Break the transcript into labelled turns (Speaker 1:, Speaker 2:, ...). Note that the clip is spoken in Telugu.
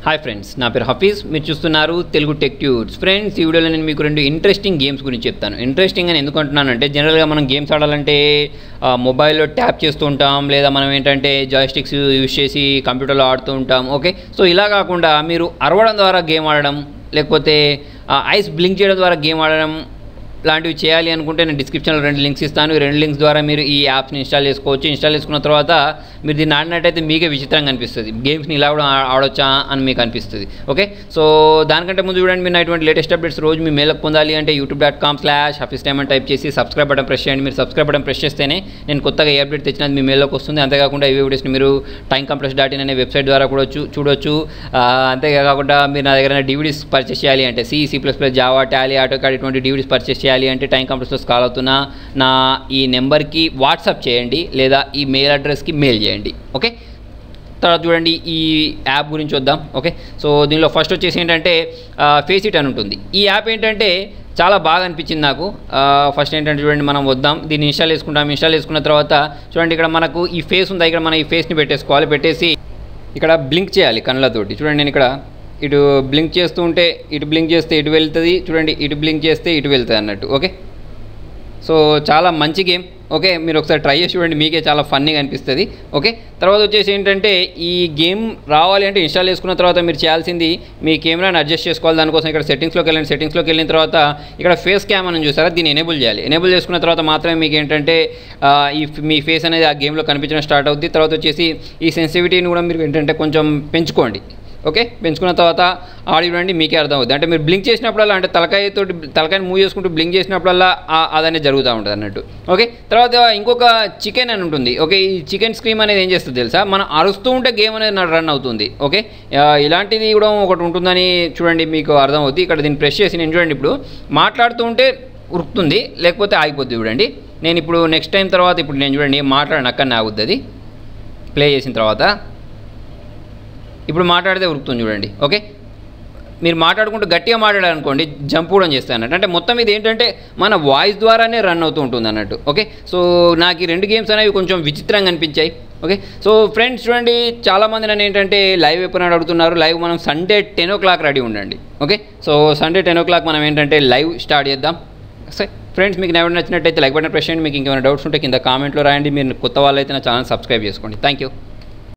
Speaker 1: హాయ్ ఫ్రెండ్స్, నా పేరు హఫీజ్. మీరు చూస్తున్నారు తెలుగు టెక్ ట్యూట్స్. ఫ్రెండ్స్, ఈ వీడియోలో నేను మీకు రెండు ఇంట్రెస్టింగ్ గేమ్స్ గురించి చెప్తాను. ఇంట్రెస్టింగ్ అని ఎందుకు అంటున్నానంటే, జనరల్గా మనం గేమ్స్ ఆడాలంటే మొబైల్లో ట్యాప్ చేస్తూ ఉంటాం, లేదా మనం ఏంటంటే జాయ్స్టిక్స్ యూజ్ చేసి కంప్యూటర్లో ఆడుతూ ఉంటాం. ఓకే, సో ఇలా కాకుండా మీరు అరవడం ద్వారా గేమ్ ఆడడం, లేకపోతే ఐస్ బ్లింక్ చేయడం ద్వారా గేమ్ ఆడడం లాంటివి చేయాలి అనుకుంటే నేను డిస్క్రిప్షన్లో 2 లింక్స్ ఇస్తాను. ఈ 2 లింక్స్ ద్వారా మీరు ఈ యాప్స్ని ఇన్స్టాల్ చేసుకోవచ్చు. ఇన్స్టాల్ చేసుకున్న తర్వాత మీరు దీన్ని ఆడినట్టయితే మీకే విచిత్రంగా అనిపిస్తుంది. గేమ్స్ని ఇలా కూడా ఆడొచ్చా అని మీకు అనిపిస్తుంది. ఓకే, సో దానికంటే ముందు చూడండి, మీరు ఇటువంటి లేటెస్ట్ అప్డేట్స్ రోజు మీ మెయిల్కి పొందాలి అంటే youtube.com/hafiztime అని టైప్ చేసి సబ్స్క్రైబ్ బటన్ ప్రెస్ చేయండి. మీరు సబ్స్క్రైబ్ బటన్ ప్రెస్ చేస్తేనే నేను కొత్తగా ఏ అప్డేట్ తెచ్చినది మీ మెయిల్లోకి వస్తుంది. అంతేకాకుండా ఈ వీడియోస్ని మీరు timecompress.in అనే వెబ్సైట్ ద్వారా కూడా చూడొచ్చు. అంతేకాకుండా మీరు నా దగ్గర డివిడీస్ పర్చేస్ చేయాలి అంటే C++, జావా, టాలీ, ఆటోకాడ్ ఇటువంటి డివిడీస్ పర్చేస్ చేయాలి అంటే టైంకంప్రెస్లో కాల్ అవుతున్న నా ఈ నెంబర్కి వాట్సాప్ చేయండి, లేదా ఈ మెయిల్ అడ్రస్కి మెయిల్ చేయండి. ఓకే, తర్వాత చూడండి, ఈ యాప్ గురించి వద్దాం. ఓకే, సో దీనిలో ఫస్ట్ వచ్చేసి ఏంటంటే ఫేసిట్ అని ఉంటుంది. ఈ యాప్ ఏంటంటే చాలా బాగా అనిపించింది నాకు. ఫస్ట్ ఏంటంటే చూడండి, మనం వద్దాం, దీన్ని ఇన్స్టాల్ చేసుకుంటాం. ఇన్స్టాల్ చేసుకున్న తర్వాత చూడండి, ఇక్కడ మనకు ఈ ఫేస్ ఉంది. ఇక్కడ మనం ఈ ఫేస్ని పెట్టేసుకోవాలి. పెట్టేసి ఇక్కడ బ్లింక్ చేయాలి కళ్ళతోటి. చూడండి, నేను ఇక్కడ ఇటు బ్లింక్ చేస్తూ ఉంటే ఇటు బ్లింక్ చేస్తే ఇటు వెళ్తుంది, చూడండి ఇటు బ్లింక్ చేస్తే ఇటు వెళ్తుంది అన్నట్టు. ఓకే, సో చాలా మంచి గేమ్. ఓకే, మీరు ఒకసారి ట్రై చేసి చూడండి, మీకే చాలా ఫన్నీగా అనిపిస్తుంది. ఓకే, తర్వాత వచ్చేసి ఏంటంటే ఈ గేమ్ రావాలి అంటే ఇన్స్టాల్ చేసుకున్న తర్వాత మీరు చేయాల్సింది మీ కెమెరాని అడ్జస్ట్ చేసుకోవాలి. దానికోసం ఇక్కడ సెట్టింగ్స్లోకి వెళ్ళండి. సెట్టింగ్స్లోకి వెళ్ళిన తర్వాత ఇక్కడ ఫేస్ క్యామ్ అని చూసారా, దీన్ని ఎనేబుల్ చేయాలి. ఎనేబుల్ చేసుకున్న తర్వాత మాత్రమే మీకు ఏంటంటే మీ ఫేస్ అనేది ఆ గేమ్లో కనిపించడం స్టార్ట్ అవుద్ది. తర్వాత వచ్చేసి ఈ సెన్సిటివిటీని కూడా మీరు ఏంటంటే కొంచెం పెంచుకోండి. ఓకే, పెంచుకున్న తర్వాత ఆడి చూడండి, మీకే అర్థం అవుతుంది. అంటే మీరు బ్లింక్ చేసినప్పుడల్లా, అంటే తలకాయని మూవ్ చేసుకుంటూ బ్లింక్ చేసినప్పుడల్లా అదనే జరుగుతూ ఉంటుంది అన్నట్టు. ఓకే, తర్వాత ఇంకొక చికెన్ అని ఉంటుంది. ఓకే, ఈ చికెన్ స్క్రీమ్ అనేది ఏం చేస్తుంది తెలుసా, మనం అరుస్తూ ఉంటే గేమ్ అనేది రన్ అవుతుంది. ఓకే, ఇలాంటిది కూడా ఒకటి ఉంటుందని చూడండి, మీకు అర్థం అవుతుంది. ఇక్కడ దీన్ని ప్రెస్ చేసి నేను చూడండి, ఇప్పుడు మాట్లాడుతూ ఉంటే ఉరుకుతుంది, లేకపోతే ఆగిపోద్ది. చూడండి, నేను ఇప్పుడు నెక్స్ట్ టైం తర్వాత ఇప్పుడు నేను చూడండి మాట్లాడినక్కడనే ఆగుద్ది. అది ప్లే చేసిన తర్వాత ఇప్పుడు మాట్లాడితే ఉరుకుతుంది చూడండి. ఓకే, మీరు మాట్లాడుకుంటూ గట్టిగా మాట్లాడారనుకోండి, జంప్ కూడా చేస్తాను అన్నట్టు. అంటే మొత్తం ఇది ఏంటంటే మన వాయిస్ ద్వారానే రన్ అవుతూ ఉంటుంది అన్నట్టు. ఓకే, సో నాకు ఈ 2 గేమ్స్ అనేవి కొంచెం విచిత్రంగా అనిపించాయి. ఓకే, సో ఫ్రెండ్స్ చూడండి, చాలామంది నన్ను ఏంటంటే లైవ్ ఎప్పుడు అడుగుతున్నారు. లైవ్ మనం సండే 10 o'clock రెడీ ఉండండి. ఓకే, సో సండే 10 o'clock మనం ఏంటంటే లైవ్ స్టార్ట్ చేద్దాం. సరే ఫ్రెండ్స్, మీకు నచ్చినట్టయితే లైక్ బటన్ ప్రెస్ చేయండి. మీకు ఇంకేమైనా డౌట్స్ ఉంటే కింద కామెంట్లో రాయండి. మీరు కొత్త వాళ్ళైతే నా ఛానల్ సబ్స్క్రైబ్ చేసుకోండి. Thank you.